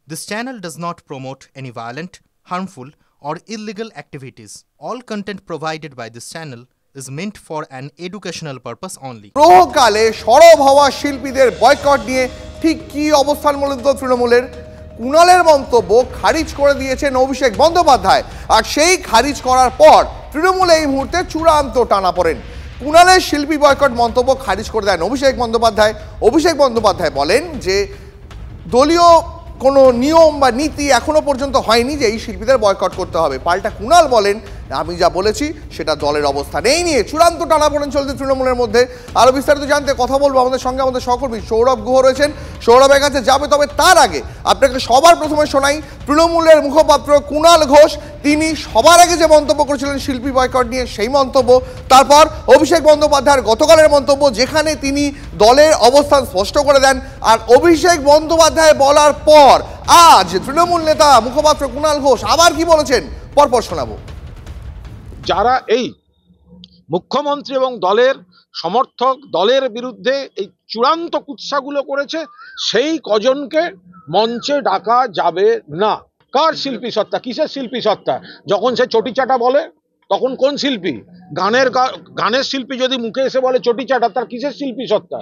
This channel does not promote any violent, harmful, or illegal activities. All content provided by this channel is meant for an educational purpose only. প্রহকালে সরব হওয়া শিল্পীদের boycott নিয়ে ঠিক কী অবস্থান মূলত তৃণমূলের? কুণালের মন্তব্য খারিজ করে দিয়েছেন অভিষেক বন্দ্যোপাধ্যায়, আর সেই খারিজ করার পর তৃণমূল এই মুহূর্তে চূড়ান্ত টানাপোড়েন। কুণালের শিল্পী বয়কট মন্তব্য খারিজ করে দেন অভিষেক বন্দ্যোপাধ্যায়। অভিষেক বন্দ্যোপাধ্যায় বলেন যে দলীয় কোনো নিয়ম বা নীতি এখনো পর্যন্ত হয়নি যে এই শিল্পীদের বয়কট করতে হবে। পাল্টা কুণাল বলেন, আমি যা বলেছি সেটা দলের অবস্থান। এই নিয়ে চূড়ান্ত টানাপোড়েন চলছে তৃণমূলের মধ্যে। আরও বিস্তারিত জানতে কথা বলবো আমাদের সঙ্গে আমাদের সহকর্মী সৌরভ গুহ রয়েছেন। সৌরভের কাছে যাবে, তবে তার আগে আপনাকে সবার প্রথমে শোনাই তৃণমূলের মুখপাত্র কুণাল ঘোষ তিনি সবার আগে যে মন্তব্য করেছিলেন শিল্পী বয়কট নিয়ে সেই মন্তব্য, তারপর অভিষেক বন্দ্যোপাধ্যায়ের গতকালের মন্তব্য যেখানে তিনি দলের অবস্থান স্পষ্ট করে দেন। আর অভিষেক বন্দ্যোপাধ্যায় বলার পর আজ তৃণমূল নেতা মুখপাত্র কুণাল ঘোষ আবার কি বলেছেন পরপর শোনাবো। যারা এই মুখ্যমন্ত্রী এবং দলের সমর্থক, দলের বিরুদ্ধে এই চূড়ান্ত কুৎসাগুলো করেছে, সেই কজনকে মঞ্চে ডাকা যাবে না। কার শিল্পী সত্তা? কিসের শিল্পী সত্তা? যখন সে চটিচাটা বলে তখন কোন শিল্পী? গানের শিল্পী যদি মুখে এসে বলে চটিচাটা, তার কিসের শিল্পী সত্তা?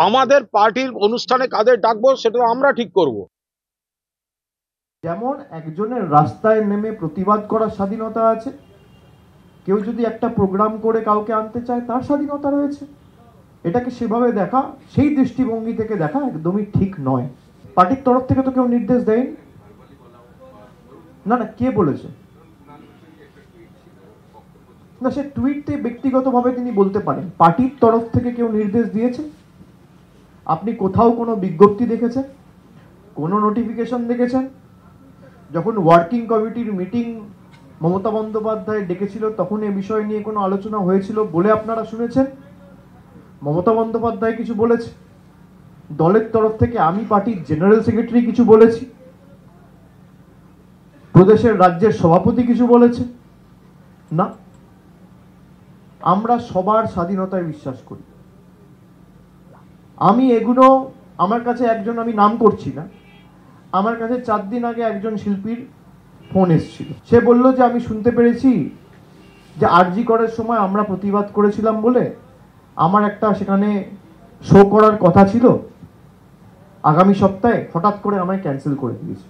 আমাদের পার্টির অনুষ্ঠানে কাদের ডাকবো সেটা আমরা ঠিক করব। যেমন একজনের রাস্তায় নেমে প্রতিবাদ করার স্বাধীনতা আছে, কেউ যদি একটা প্রোগ্রাম করে কাউকে আনতে চায় তার স্বাধীনতা রয়েছে। এটাকে সেভাবে দেখা, সেই দৃষ্টিভঙ্গি থেকে দেখা একদমই ঠিক নয়। পার্টির তরফ থেকে তো কেউ নির্দেশ দেয়নি। না না, কে বলেছে? না, সে টুইটে ব্যক্তিগতভাবে তিনি বলতে পারেন। পার্টির তরফ থেকে কেউ নির্দেশ দিয়েছে? আপনি কোথাও কোনো বিজ্ঞপ্তি দেখেছেন? কোনো নোটিফিকেশন দেখেছেন? যখন ওয়ার্কিং কমিটির মিটিং মমতা বন্দ্যোপাধ্যায় ডেকেছিল তখন এ বিষয় নিয়ে কোনো আলোচনা হয়েছিল বলে আপনারা শুনেছেন? মমতা বন্দ্যোপাধ্যায় কিছু বলেছে? দলের তরফ থেকে আমি পার্টির জেনারেল সেক্রেটারি কিছু বলেছি? প্রদেশের রাজ্যের সভাপতি কিছু বলেছে? না। আমরা সবার স্বাধীনতায় বিশ্বাস করি। আমি এগুলো, আমার কাছে একজন, আমি নাম করছি না, আমার কাছে 4 দিন আগে একজন শিল্পীর ফোন এসেছিল। সে বলল যে আমি শুনতে পেরেছি যে আরজি করার সময় আমরা প্রতিবাদ করেছিলাম বলে আমার একটা সেখানে শো করার কথা ছিল, আগামী সপ্তাহে হঠাৎ করে আমায় ক্যান্সেল করে দিয়েছে।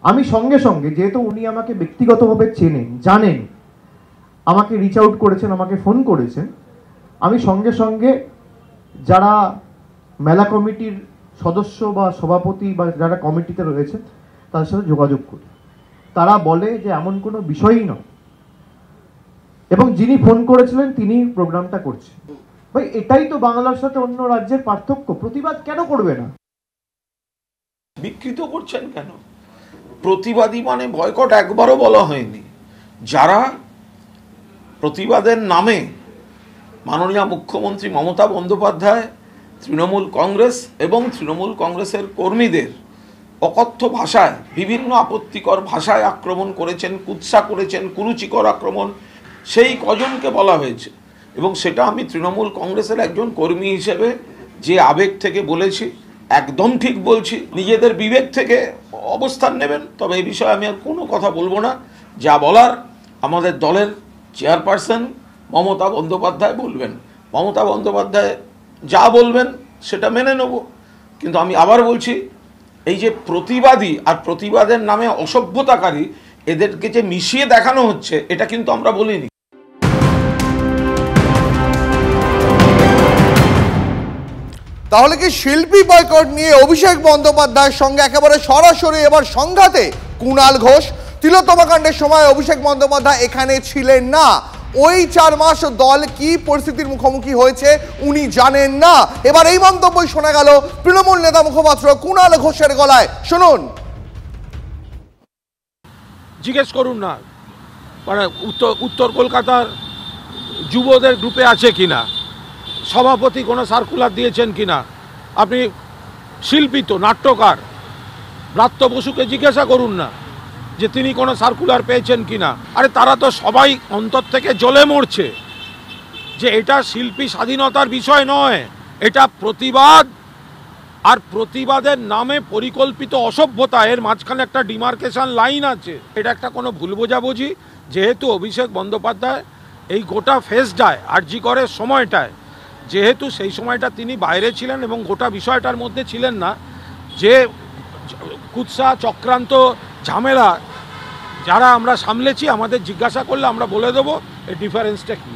আমি সঙ্গে সঙ্গে, যেহেতু উনি আমাকে ব্যক্তিগতভাবে চেনেন, জানেন, আমাকে রিচ আউট করেছেন, আমাকে ফোন করেছেন, আমি সঙ্গে সঙ্গে যারা মেলা কমিটির সদস্য বা সভাপতি বা যারা কমিটিতে রয়েছে তাদের সাথে যোগাযোগ করি। তারা বলে যে এমন কোনো বিষয়ই নয়, এবং যিনি ফোন করেছিলেন তিনি প্রোগ্রামটা করছেন। ভাই, এটাই তো বাংলার সাথে অন্য রাজ্যের পার্থক্য। প্রতিবাদ কেন করবে না? বিকৃত করছেন কেন? প্রতিবাদী মানে বয়কট একবারও বলা হয়নি। যারা প্রতিবাদের নামে মাননীয় মুখ্যমন্ত্রী মমতা বন্দ্যোপাধ্যায়, তৃণমূল কংগ্রেস এবং তৃণমূল কংগ্রেসের কর্মীদের অকথ্য ভাষায়, বিভিন্ন আপত্তিকর ভাষায় আক্রমণ করেছেন, কুৎসা করেছেন, কুরুচিকর আক্রমণ, সেই কজনকে বলা হয়েছে। এবং সেটা আমি তৃণমূল কংগ্রেসের একজন কর্মী হিসেবে যে আবেগ থেকে বলেছি, একদম ঠিক বলছি। নিজেদের বিবেক থেকে অবস্থান নেবেন, তবে এই বিষয়ে আমি আর কোনো কথা বলবো না। যা বলার আমাদের দলের চেয়ারপারসন মমতা বন্দ্যোপাধ্যায় বলবেন। মমতা বন্দ্যোপাধ্যায় যা বলবেন সেটা মেনে নেব। কিন্তু আমি আবার বলছি, এই যে প্রতিবাদী আর প্রতিবাদের নামে অসভ্যতাকারী, এদেরকে যে মিশিয়ে দেখানো হচ্ছে, এটা কিন্তু আমরা বলিনি। তাহলে কি শিল্পী বয়কট নিয়ে অভিষেক বন্দ্যোপাধ্যায়ের সঙ্গে একেবারে সরাসরি এবার সংঘাতে কুণাল ঘোষ? তিলোত্তমা কাণ্ডের সময় অভিষেক বন্দ্যোপাধ্যায় এখানে ছিলেন না। ওই 4 মাস দল কি পরিস্থিতির মুখোমুখি হয়েছে উনি জানেন না। এবার এই মন্তব্যই শোনা গেল তৃণমূল নেতা মুখপাত্র কুণাল ঘোষের গলায়। শুনুন। জিজ্ঞেস করুন না, মানে উত্তর কলকাতার যুবদের গ্রুপে আছে কিনা, সভাপতি কোনো সার্কুলার দিয়েছেন কিনা। আপনি শিল্পী তো, নাট্যকার ব্রাত্য বসুকে জিজ্ঞাসা করুন না যে তিনি কোনো সার্কুলার পেয়েছেন কিনা। আরে তারা তো সবাই অন্তর থেকে জ্বলে মরছে যে এটা শিল্পী স্বাধীনতার বিষয় নয়, এটা প্রতিবাদ আর প্রতিবাদের নামে পরিকল্পিত অসভ্যতা, এর মাঝখানে একটা ডিমার্কেশন লাইন আছে। এটা একটা কোনো ভুল বোঝাবুঝি। যেহেতু অভিষেক বন্দ্যোপাধ্যায় এই গোটা ফেসটায় আরজি করের সময়টায়, যেহেতু সেই সময়টা তিনি বাইরে ছিলেন এবং গোটা বিষয়টার মধ্যে ছিলেন না, যে কুৎসা চক্রান্ত ঝামেলা যারা আমরা সামলেছি, আমাদের জিজ্ঞাসা করলে আমরা বলে দেবো এই ডিফারেন্সটা কি।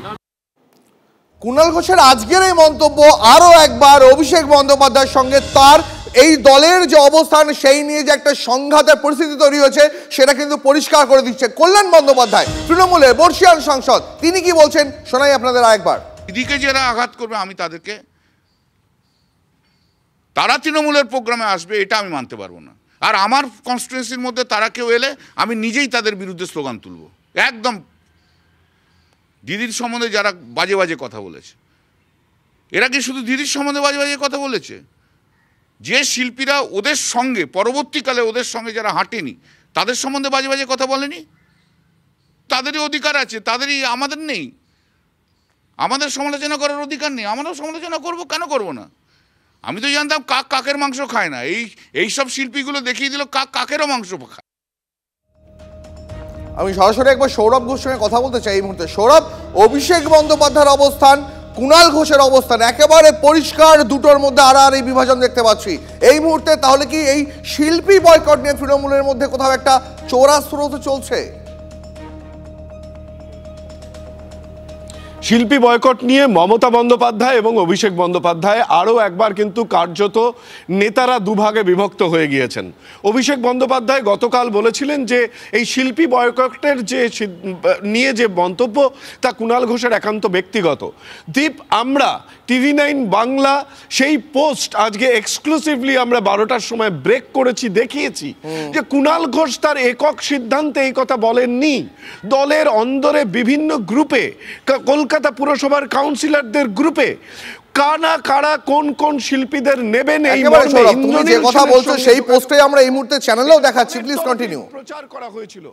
কুণাল ঘোষের আজকের এই মন্তব্য আরো একবার অভিষেক বন্দ্যোপাধ্যায়ের সঙ্গে তার এই দলের যে অবস্থান সেই নিয়ে যে একটা সংঘাতের পরিস্থিতি তৈরি হয়েছে সেটা কিন্তু পরিষ্কার করে দিচ্ছে কল্যাণ বন্দ্যোপাধ্যায়, তৃণমূলের বর্ষিয়ান সাংসদ। তিনি কি বলছেন শোনাই আপনাদের আরেকবার। দিদিকে যারা আঘাত করবে আমি তাদেরকে, তারা তৃণমূলের প্রোগ্রামে আসবে এটা আমি মানতে পারবো না। আর আমার কনস্টিটুয়েন্সির মধ্যে তারা কেউ এলে আমি নিজেই তাদের বিরুদ্ধে স্লোগান তুলব। একদম দিদির সম্বন্ধে যারা বাজে বাজে কথা বলেছে, এরা কি শুধু দিদির সম্বন্ধে বাজে বাজে কথা বলেছে? যে শিল্পীরা ওদের সঙ্গে পরবর্তীকালে ওদের সঙ্গে যারা হাঁটেনি তাদের সম্বন্ধে বাজে বাজে কথা বলেনি? তাদেরই অধিকার আছে, তাদেরই, আমাদের নেই। আমাদের সমালোচনা করার অধিকার নেই? আমরাও সমালোচনা করব, কেন করব না? আমি তো জানতাম কাক কাকের মাংস খায় না। এই সব শিল্পীগুলো দেখিয়ে দিল কাক কাকেরও মাংস খায়। আমি সরাসরি একবার সৌরভ ঘোষের সঙ্গে কথা বলতে চাই এই মুহূর্তে। সৌরভ, অভিষেক বন্দ্যোপাধ্যায়ের অবস্থান, কুণাল ঘোষের অবস্থান একেবারে পরিষ্কার, দুটোর মধ্যে আর এই বিভাজন দেখতে পাচ্ছি এই মুহূর্তে। তাহলে কি এই শিল্পী বয়কট নিয়ে তৃণমূলের মধ্যে কোথাও একটা চোরাস্রোত চলছে? শিল্পী বয়কট নিয়ে মমতা বন্দ্যোপাধ্যায় এবং অভিষেক বন্দ্যোপাধ্যায় আরও একবার কিন্তু কার্যত নেতারা দুভাগে বিভক্ত হয়ে গিয়েছেন। অভিষেক বন্দ্যোপাধ্যায় গতকাল বলেছিলেন যে এই শিল্পী বয়কটের যে নিয়ে যে মন্তব্য তা কুণাল ঘোষের একান্ত ব্যক্তিগত। দীপ, আমরা TV9 বাংলা সেই পোস্ট আজকে এক্সক্লুসিভলি আমরা 12টার সময় ব্রেক করেছি, দেখিয়েছি যে কুণাল ঘোষ তার একক সিদ্ধান্তে এই কথা বলেননি। দলের অন্দরে বিভিন্ন গ্রুপে, কলকাতা পুরসভার কাউন্সিলরদের গ্রুপে কারা কারা কোন কোন শিল্পীদের নেবেন এই মর্মে যে কথা বলছো সেই পোস্টে আমরা এই মুহূর্তে চ্যানেলেও দেখাচ্ছি, প্লিজ কন্টিনিউ। প্রচার করা হয়েছিল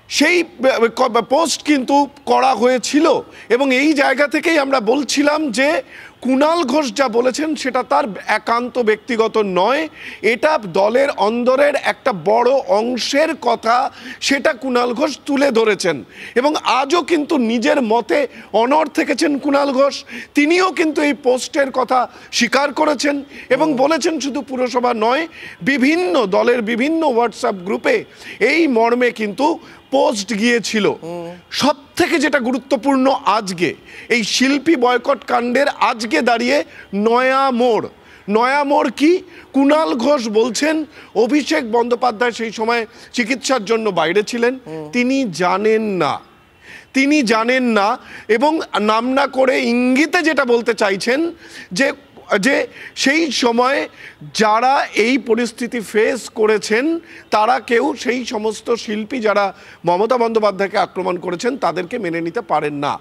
সেই পোস্ট কিন্তু করা হয়েছিল এবং এই জায়গা থেকেই আমরা বলছিলাম যে কুণাল ঘোষ যা বলেছেন সেটা তার একান্ত ব্যক্তিগত নয়, এটা দলের অন্দরের একটা বড় অংশের কথা, সেটা কুণাল ঘোষ তুলে ধরেছেন এবং আজও কিন্তু নিজের মতে অনড় থেকেছেন কুণাল ঘোষ। তিনিও কিন্তু এই পোস্টের কথা স্বীকার করেছেন এবং বলেছেন শুধু পুরসভা নয়, বিভিন্ন দলের বিভিন্ন হোয়াটসঅ্যাপ গ্রুপে এই মর্মে কিন্তু পোস্ট গিয়েছিল। সব থেকে যেটা গুরুত্বপূর্ণ আজকে এই শিল্পী বয়কট কাণ্ডের আজকে দাঁড়িয়ে নয়া মোড় কি? কুণাল ঘোষ বলছেন অভিষেক বন্দ্যোপাধ্যায় সেই সময় চিকিৎসার জন্য বাইরে ছিলেন, তিনি জানেন না এবং নাম না করে ইঙ্গিতে যেটা বলতে চাইছেন যে সেই সময় যারা এই পরিস্থিতি ফেস করেছেন তারা কেউ সেই সমস্ত শিল্পী যারা মমতা বন্দ্যোপাধ্যায়কে আক্রমণ করেছেন তাদেরকে মেনে নিতে পারেন না।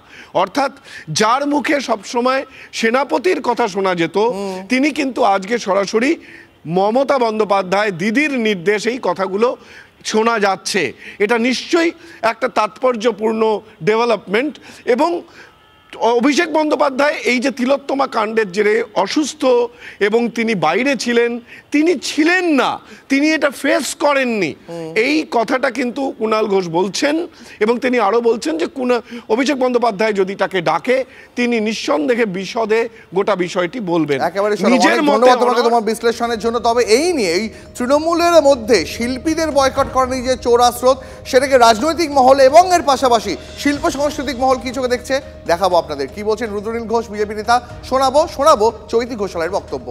অর্থাৎ যার মুখে সবসময় সেনাপতির কথা শোনা যেত, তিনি কিন্তু আজকে সরাসরি মমতা বন্দ্যোপাধ্যায় দিদির নির্দেশ এই কথাগুলো শোনা যাচ্ছে। এটা নিশ্চয়ই একটা তাৎপর্যপূর্ণ ডেভেলপমেন্ট। এবং অভিষেক বন্দ্যোপাধ্যায় এই যে তিলোত্তমা কাণ্ডের জেরে অসুস্থ এবং তিনি বাইরে ছিলেন, তিনি এটা ফেস করেননি, এই কথাটা কিন্তু কুণাল ঘোষ বলছেন এবং তিনি আরো বলছেন যে অভিষেক বন্দ্যোপাধ্যায় যদি তাকে ডাকে তিনি নিঃসন্দেহে বিশদে গোটা বিষয়টি বলবেন। নিজের মতে তোমার বিশ্লেষণের জন্য। তবে এই নিয়ে এই তৃণমূলের মধ্যে শিল্পীদের বয়কট করার যে চোরাস্রোত, সেটাকে রাজনৈতিক মহল এবং এর পাশাপাশি শিল্প সাংস্কৃতিক মহল কি চোখে দেখছে দেখাবো আপনাদের। কি বলছেন রুদ্রনীল ঘোষ বিজেপি নেতা, শোনাবো চৈতি ঘোষালের বক্তব্য।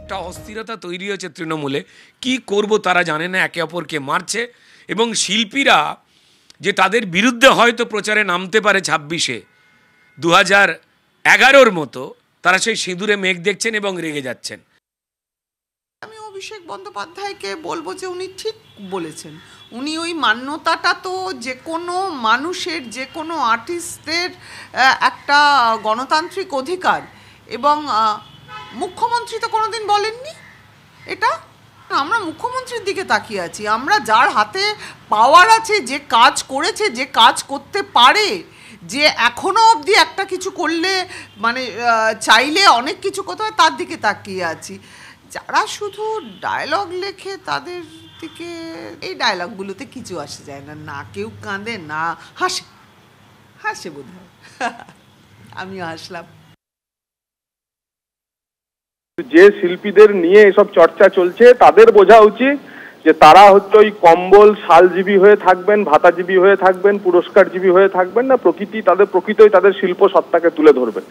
একটা অস্থিরতা তৈরি হয়েছে তৃণমূলে, কি করব তারা জানে না, একে অপরকে মারছে এবং শিল্পীরা যে তাদের বিরুদ্ধে হয়তো প্রচারে নামতে পারে 26-এ 2011-র মতো, তারা সেই সিঁদুরে মেঘ দেখছেন এবং রেগে যাচ্ছেন। আমি অভিষেক বন্দ্যোপাধ্যায়কে বলবো যে উনি ঠিক বলেছেন। উনি ওই মান্যতাটা তো যে কোনো মানুষের, যে কোনো আর্টিস্টদের একটা গণতান্ত্রিক অধিকার, এবং মুখ্যমন্ত্রী তো কোনোদিন বলেননি এটা। আমরা মুখ্যমন্ত্রীর দিকে তাকিয়ে আছি, আমরা যার হাতে পাওয়ার আছে, যে কাজ করেছে, যে কাজ করতে পারে, যে এখনো অবধি একটা কিছু করলে মানে চাইলে অনেক কিছু করতে হয় তার দিকে তাকিয়ে আছি। যারা শুধু ডায়লগ লেখে তাদের দিকে এই ডায়লগগুলোতে কিছু আসে যায় না, না কেউ কাঁদে না হাসে, হাসে বোধ হয়। আমিও হাসলাম। যে শিল্পীদের নিয়ে এসব চর্চা চলছে তাদের বোঝা উচিত যে তারা হচ্ছে ওই কম্বল শালজীবী হয়ে থাকবেন, ভাতাজীবী হয়ে থাকবেন, পুরস্কারজীবী হয়ে থাকবেন না, প্রকৃতই তাদের শিল্প সত্তাকে তুলে ধরবেন।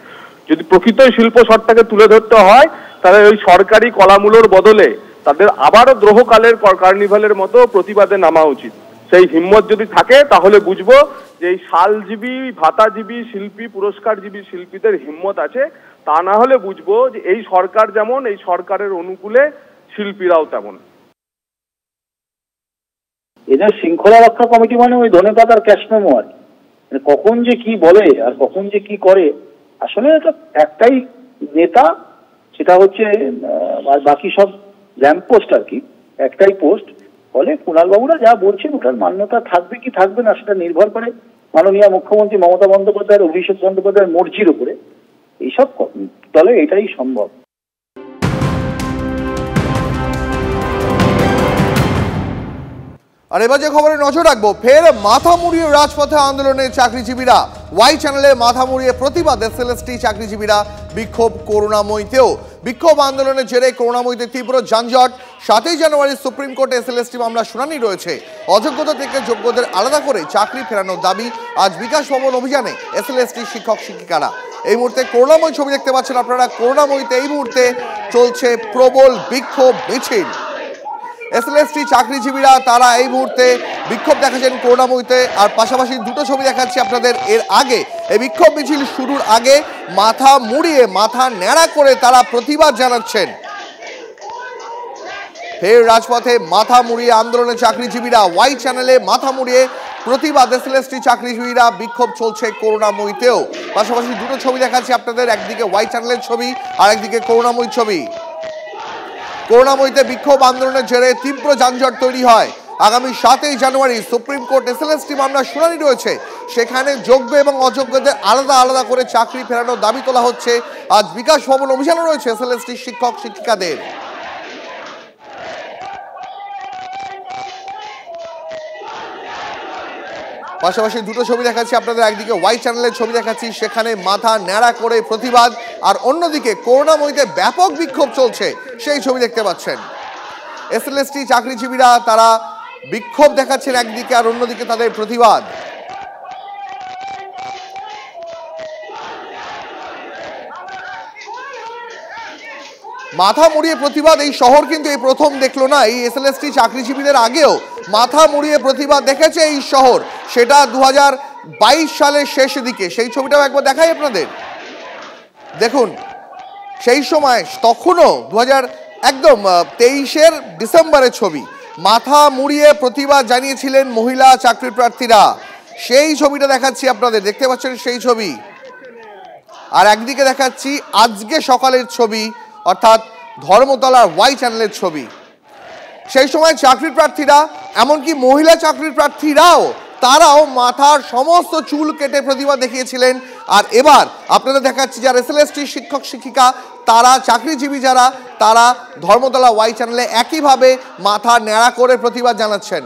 যদি প্রকৃতই শিল্প সত্তাকে তুলে ধরতে হয় তাহলে ওই সরকারি কলামূলর বদলে তাদের আবারও দ্রোহকালের কার্নিভালের মতো প্রতিবাদে নামা উচিত। সেই হিম্মত যদি থাকে তাহলে বুঝবো যে এই শালজীবী, ভাতাজীবী শিল্পী, পুরস্কারজীবী শিল্পীদের হিম্মত আছে। তা না হলে বুঝবো যে এই সরকার যেমন, এই সরকারের অনুকূলে শিল্পীরাও তেমন। এদের শৃঙ্খলা রক্ষা কমিটি মানে ওই ধনেপাতার ক্যাশ মেমো আর কি, কখন যে কি বলে আর কখন যে কি করে। আসলে এটা একটাই নেতা, সেটা হচ্ছে বাকি সব ল্যাম্প পোস্ট আর কি, একটাই পোস্ট। ফলে কুণাল বাবুরা যা বলছেন ওটার মান্যতা থাকবে কি থাকবে না সেটা নির্ভর করে মাননীয় মুখ্যমন্ত্রী মমতা বন্দ্যোপাধ্যায়ের, অভিষেক বন্দ্যোপাধ্যায়ের মর্জির উপরে। এইসব দলে এটাই সম্ভব। আর এবার যে খবরে নজর রাখবো, ফের মাথা মুড়িয়ে রাজপথে আন্দোলনের চাকরিজীবীরা। ওয়াই চ্যানেলে মাথা মুড়িয়ে প্রতিবাদ এসএলএসটি চাকরিজীবীরা বিক্ষোভ করুণাময়ীতেও। বিক্ষোভ আন্দোলনের জেরে করুণাময়ীতে তীব্র যানজট। 7ই জানুয়ারি সুপ্রিম কোর্টে এসএলএসটি মামলা শুনানি রয়েছে। অযোগ্যতা থেকে যোগ্যদের আলাদা করে চাকরি ফেরানোর দাবি। আজ বিকাশ ভবন অভিযানে এসএলএসটি শিক্ষক শিক্ষিকারা। এই মুহূর্তে করুণাময়ী ছবি দেখতে পাচ্ছেন আপনারা। করুণাময়ীতে এই মুহূর্তে চলছে প্রবল বিক্ষোভ মিছিল। এসএলএসটি চাকরিজীবীরা তারা এই মুহূর্তে বিক্ষোভ দেখাচ্ছেন করুণাময়ীতে। আর পাশাপাশি দুটো ছবি দেখাচ্ছি আপনাদের। এর আগে এই বিক্ষোভ মিছিল শুরুর আগে মাথা মুড়িয়ে, মাথা ন্যাড়া করে তারা প্রতিবাদ জানাচ্ছেন। ফের রাজপথে মাথা মুড়িয়ে আন্দোলনের চাকরিজীবীরা। ওয়াই চ্যানেলে মাথা মুড়িয়ে প্রতিবাদ এসএলএসটি চাকরিজীবীরা। বিক্ষোভ চলছে করুণাময়ীতেও। পাশাপাশি দুটো ছবি দেখাচ্ছি আপনাদের, একদিকে ওয়াই চ্যানেলের ছবি আর একদিকে করুণাময়ীর ছবি। করুণাময়ীতে বিক্ষোভ আন্দোলনের জেরে তীব্র যানজট তৈরি হয়। আগামী 7ই জানুয়ারি সুপ্রিম কোর্ট এসএলএসটি মামলার শুনানি রয়েছে। সেখানে যোগ্য এবং অযোগ্যদের আলাদা আলাদা করে চাকরি ফেরানোর দাবি তোলা হচ্ছে। আজ বিকাশ ভবন অভিযানও রয়েছে এসএলএসটি শিক্ষক শিক্ষিকাদের। পাশাপাশি দুটো ছবি দেখাচ্ছি আপনাদের, একদিকে ওয়াই চ্যানেলের ছবি দেখাচ্ছি, সেখানে মাথা ন্যাড়া করে প্রতিবাদ, আর অন্যদিকে করুণাময়ীতে ব্যাপক বিক্ষোভ চলছে, সেই ছবি দেখতে পাচ্ছেন। এসএলএসটি চাকরিজীবীরা তারা বিক্ষোভ দেখাচ্ছেন একদিকে, আর অন্যদিকে তাদের প্রতিবাদ। মাথা মুড়িয়ে প্রতিবাদ এই শহর কিন্তু এই প্রথম দেখলো না। এই এসএলএসটি চাকরিজীবীদের আগেও মাথা মুড়িয়ে প্রতিবাদ দেখেছে এই শহর, সেটা 2022 সালের শেষ দিকে। সেই ছবিটাও একবার দেখাই আপনাদের। দেখুন সেই সময়, তখনও 2023-এর ডিসেম্বরের ছবি। মাথা মুড়িয়ে প্রতিবাদ জানিয়েছিলেন মহিলা চাকরি প্রার্থীরা। সেই ছবিটা দেখাচ্ছি আপনাদের, দেখতে পাচ্ছেন সেই ছবি। আর একদিকে দেখাচ্ছি আজকে সকালের ছবি, অর্থাৎ ধর্মতলার ওয়াই চ্যানেলের ছবি। সেই সময় চাকরি প্রার্থীরা, এমনকি মহিলা চাকরি প্রার্থীরাও, তারাও মাথার সমস্ত চুল কেটে প্রতিবাদ দেখিয়েছিলেন। আর এবার আপনাদের দেখাচ্ছি যারা এসএলএসটি শিক্ষক শিক্ষিকা, তারা চাকরিজীবী যারা, তারা ধর্মতলা ওয়াই চ্যানেলে একইভাবে মাথা ন্যাড়া করে প্রতিবাদ জানাচ্ছেন।